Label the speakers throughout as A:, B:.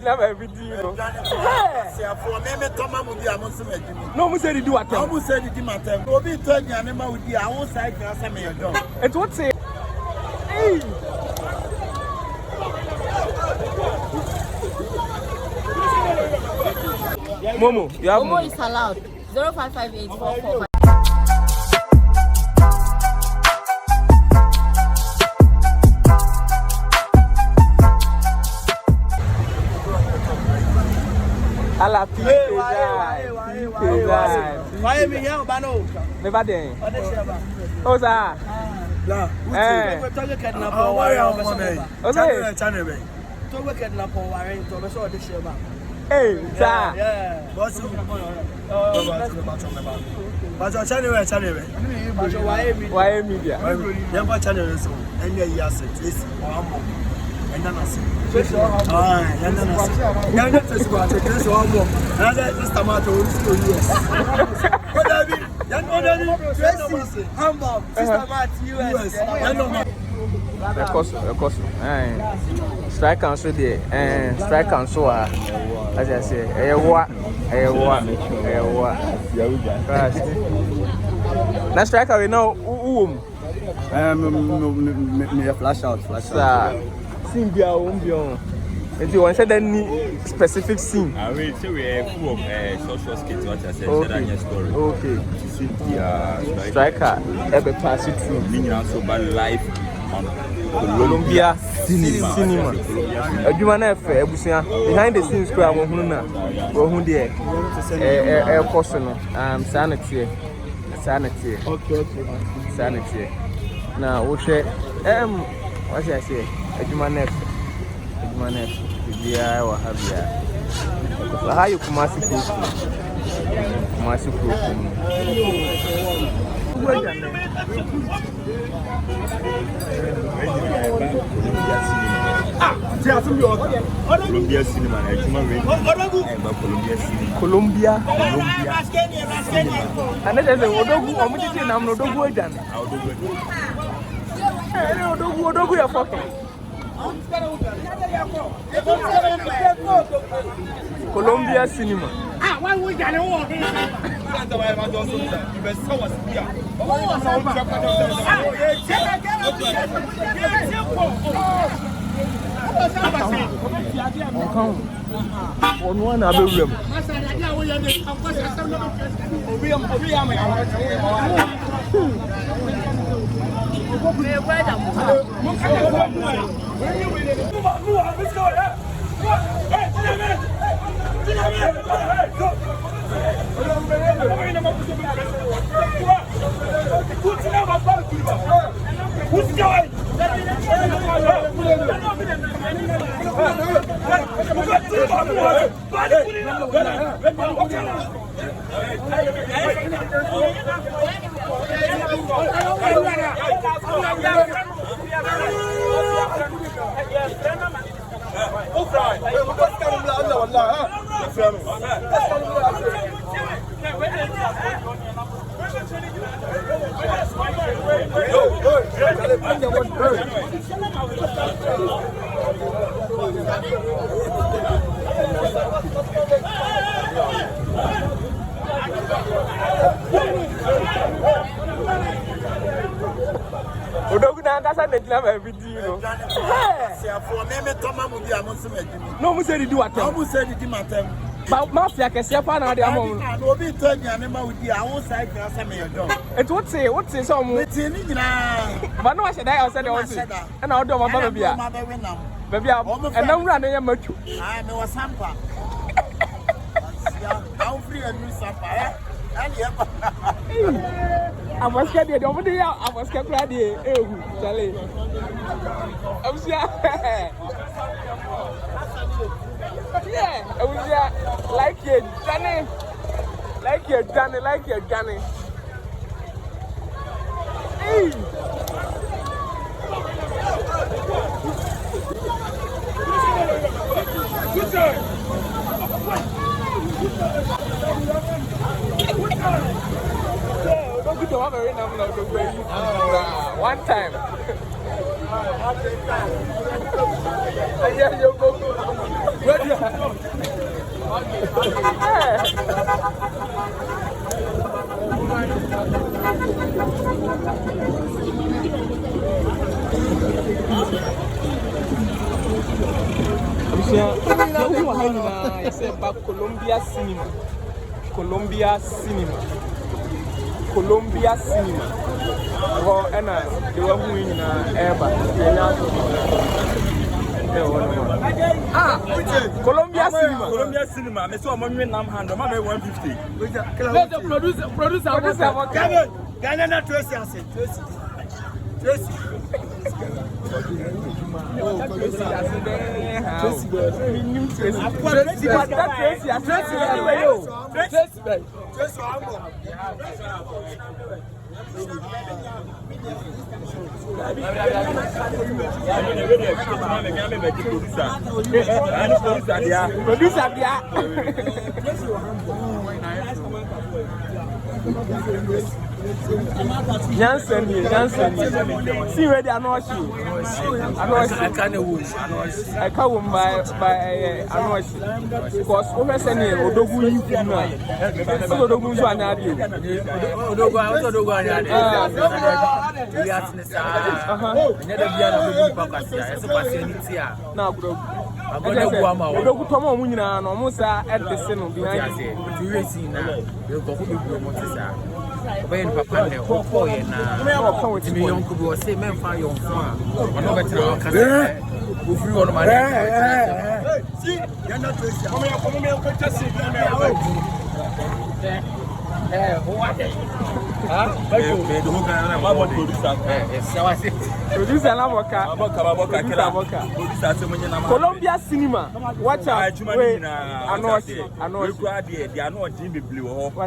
A: declare my video.
B: For me, Thomas will be a Muslim.
A: No, we said you do at all.
B: Who said it in my time? Will be turning an animal with the outside class. I may go.
A: And what say? Hey! Momo, you have
C: Momo is allowed. 055844.
A: Ala people
B: Why me here, Bano?
A: Never then. Oh, sir.
B: We're talking kidnap or warrior.
A: Okay.
B: Channel. To work at Napo warrior to show the show.
A: Hey, sir.
B: Yeah. What's but your channel.
A: Why media?
B: Never channel so. And yes, it is one more. And then I see.
A: Strike council there, strike council. As I say, what? Now striker we know
D: me flash out.
A: Scene be our own beyond. If you want to say any specific scene,
D: I will say we are full of social skits. What I said,
A: okay.
D: Story.
A: Okay.
D: To see the
A: striker ever pass it through.
D: Meaning also by life on
A: Columbia cinema. You want to behind the scenes square one who na who there person sanity. Okay. Sanity. Now we say what should I say? Adjumanef. Bia wa habia. How you Kumasi
D: Columbia cinema.
A: Columbia. And then the Odogu omiti na Odogu ejan. Odogu ya fucking. Columbia cinema.
B: Why would I know?
A: On one other room. My video.
B: For me, Thomas will be a Muslim.
A: No, we said you do at all.
B: Who said it in my time?
A: But Mafia can see a pan of the amount.
B: Will be turning an animal with the outside class. I may go.
A: And what say some? But no, I said I said and I'll do my baby. Baby, and I'm running a much.
B: I know a sample. I'm free and do sample.
A: I was scared over there. I was scared. Charlie. I was yeah, I was like your Johnny. Like your Johnny. Hey. Good job. One time. I said back Colombia cinema. Colombia cinema. Well, and they were winning ever. Colombia cinema.
D: I saw a moment now hand. I'm 150.
A: Producer.
B: Ghana Tracy.
A: Jansen. See where they are not you. I can't win by Anoshi. Because over Sene, Odogu, you can know. Odogu, you are not you. Now, Odogu Tomo Munina, almost at the Seno behind when Papa and Hoko and me uncle was say, men find your farm. One over to our cousin. Who flew on my see, you're not Colombia cinema. Watch out. What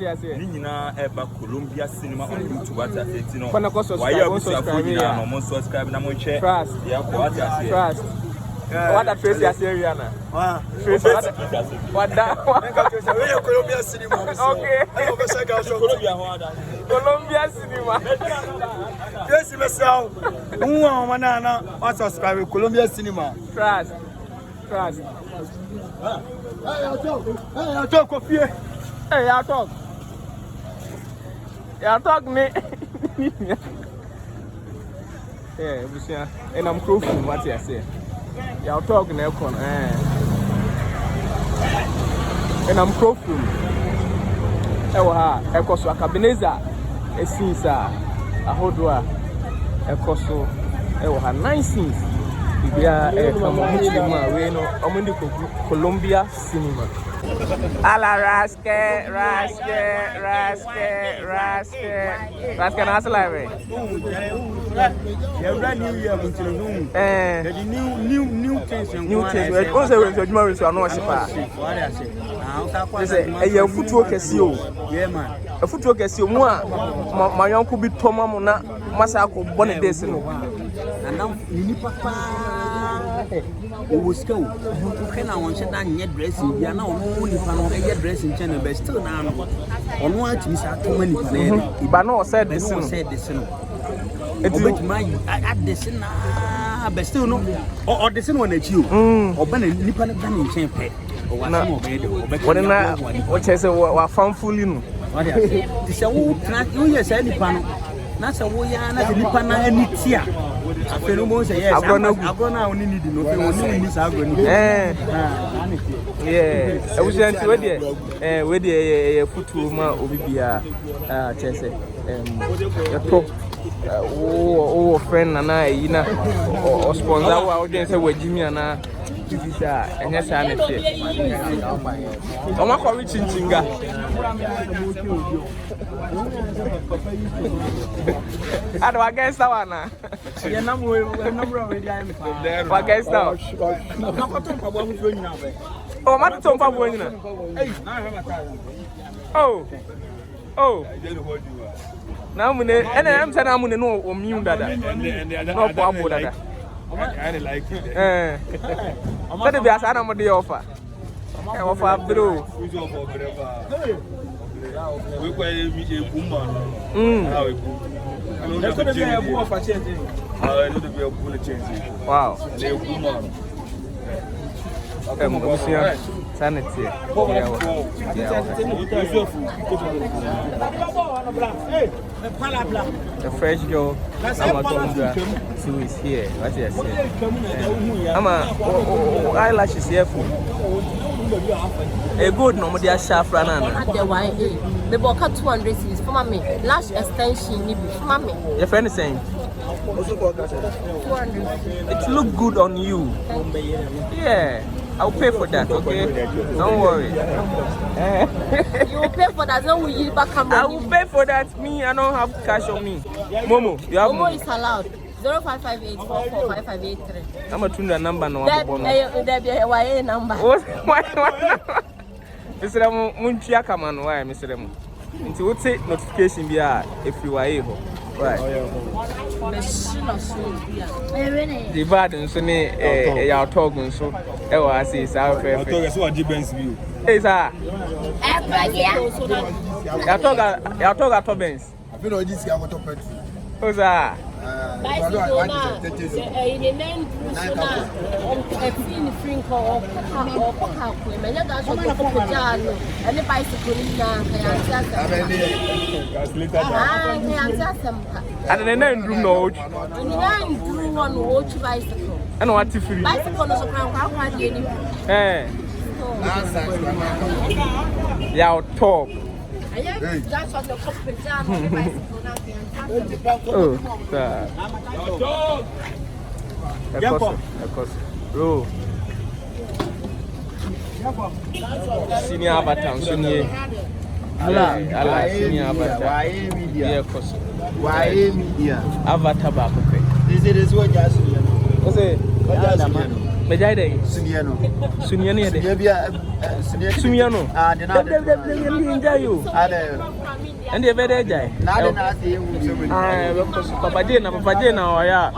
A: you say? Colombia cinema on YouTube. What what that Tracy has here, Rihanna? What that?
B: Colombia cinema.
A: Okay. Colombia cinema.
B: Tracy myself. Who are subscribe to Colombia cinema?
A: Trust. Hey, I'll talk me. Yeah, and I'm close what you say. Y'all talking aircon, and I'm crossing. Ekoso Akabineza, a since a hodua, Ekoso, 9 scenes. We are a Colombia cinema. Ala raske, nasıl abi? New things. Once we to Juma to ano sipa. Say futuo kesi o. A futuo kesi o mu a ma yonko bi toma mu na masa ko bone desi no.
E: Anam ni papa owoska o na won che da nye dressing bia na ono ni pa no e dressing channel but still na no ono atimi sa to mani pa na
A: iba no said this no
E: But my at the sin, but still no, or the sin one at you, or ban a nippon in champagne, or what I say, what found fooling. What is a wood, not you, yes, any panel, not a way, not a nippon, any tear. I feel almost yes, I'm going to need to know this. Yeah, I was going to with the foot woman, Obibia, Chelsea, oh, friend, and I, you know, or sponsor our audience with Jimmy and I. This is and yes, I am here. I'm not calling Chinga. I don't against that one. Your number already. I'm against that. Oh, my Tom Oh. Now, and I'm saying I'm going to know immune that. No problem with that. I like it. What if I am the offer? I offer blue. We quite a woman. That's going to be a book for changing. I know to be a bullet changing. Wow.
A: Obusia sanity. The fresh girl, tundra, who is here. What you say? Eyelashes here for a good no more sharp runner.
C: The book 200 cedis for me. Lash extension, for me.
A: Your friend is saying
C: 200.
A: it look good on you. Yeah, I'll pay for that. Okay, don't worry.
C: You will pay for that. Then we yield back.
A: I will pay for that. Me, I don't have cash on me. Momo, you have
C: Momo is allowed. 0558445583.
A: I'm a tundra number no.
C: That be a YA number.
A: Why? Mr. Munchia come on, why, Mr. Mo? Into what say notification be if you are able. Right. The bad and so near our talking so. Oh, I see, it's our fair. Hey, sir. I talk at Tobins.
B: I feel like this guy want to pet.
A: Oh, sir.
C: Bicycle now, in the name and the bicycle
A: and the name drew no.
C: And drew one watch bicycle.
A: And what if you
C: bicycle is a
A: eh? Yeah, top.
C: That's what the
A: oh, bro. Senior avatar, senior. Allah, senior avatar. Yeah, course.
B: Why media?
A: Avatar back.
B: This is what just.
A: What's it? Majai
B: Suniano.
A: Suniano. Suniano.
B: Ah, the
A: you. And the very day. Papa Dina, or yeah.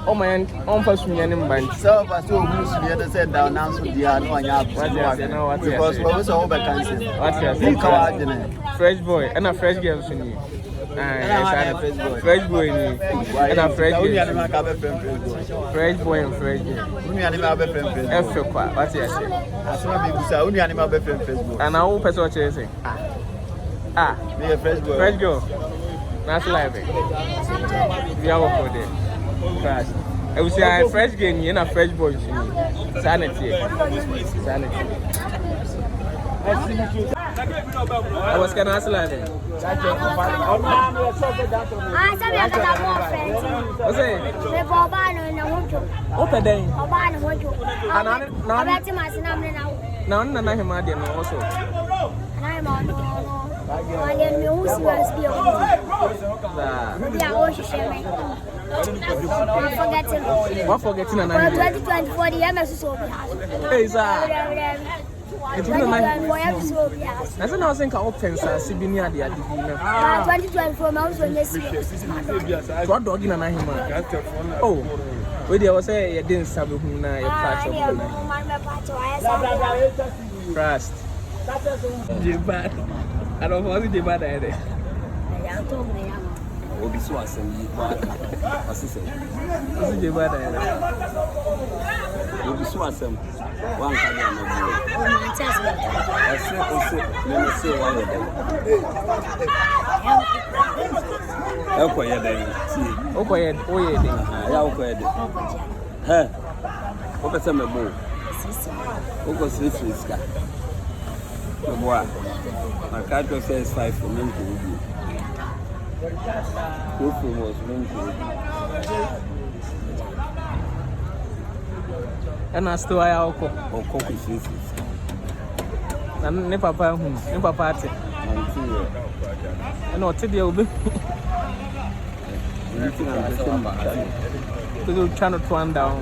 A: Oh, my own person, and
B: so far, so Suniano said down now, so they are no one because we was over cancer. What's
A: fresh boy and a fresh girl. Fresh boy and a fresh girl. Fresh boy and fresh girl. What's your and I hope that's what you're saying. Ah, be a fresh boy. Fresh girl. That's live. We are for there. Fresh. I will say a fresh girl and a fresh boy. Sanity. I was going to ask live.
F: I said, I got more friends.
A: What's it?
F: The Bobano and the Hojo.
A: Open day.
F: Obano Hojo. And I'm not
A: now, none of him are also.
F: I'm on. I didn't know who was here. Yeah, oh, she shared me.
A: What forgetting an
F: 2024, the MS so
A: hey, sir. It's not my that's not think of offense. See, be near the
F: 2024 months when you see
A: what dog in an animal. Oh, wait, there was a didn't stab who now a patch of trust. I don't want to bad idea.
G: Obi so asem asese
A: Obi je bad idea.
G: Obi so asem wan ka ya na bi ase me se wa ya dey ya dey ti
A: Okoye dey
G: ya okoye dey he o pese me bo oko sisi ska boa na ka to say 5 for me to be who was meant to
A: and I still I oko
G: sisi
A: and ne papa ate and what dey obi to trying to turn down